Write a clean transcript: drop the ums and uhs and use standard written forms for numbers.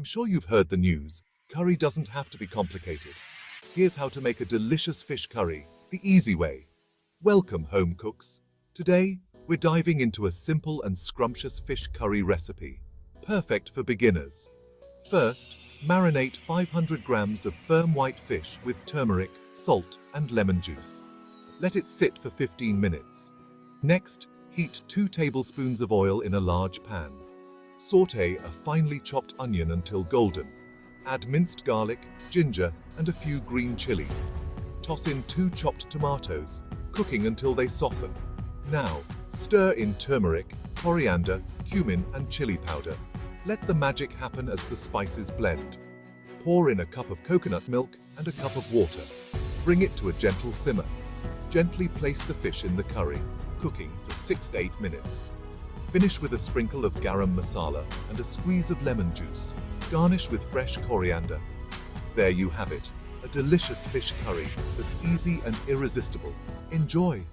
I'm sure you've heard the news. Curry doesn't have to be complicated. Here's how to make a delicious fish curry, the easy way. Welcome, home cooks. Today, we're diving into a simple and scrumptious fish curry recipe, perfect for beginners. First, marinate 500 grams of firm white fish with turmeric, salt, and lemon juice. Let it sit for 15 minutes. Next, heat 2 tablespoons of oil in a large pan. Sauté a finely chopped onion until golden. Add minced garlic, ginger, and a few green chilies. Toss in 2 chopped tomatoes, cooking until they soften. Now, stir in turmeric, coriander, cumin, and chili powder. Let the magic happen as the spices blend. Pour in a cup of coconut milk and a cup of water. Bring it to a gentle simmer. Gently place the fish in the curry, cooking for 6 to 8 minutes. Finish with a sprinkle of garam masala and a squeeze of lemon juice. Garnish with fresh coriander. There you have it, a delicious fish curry that's easy and irresistible. Enjoy!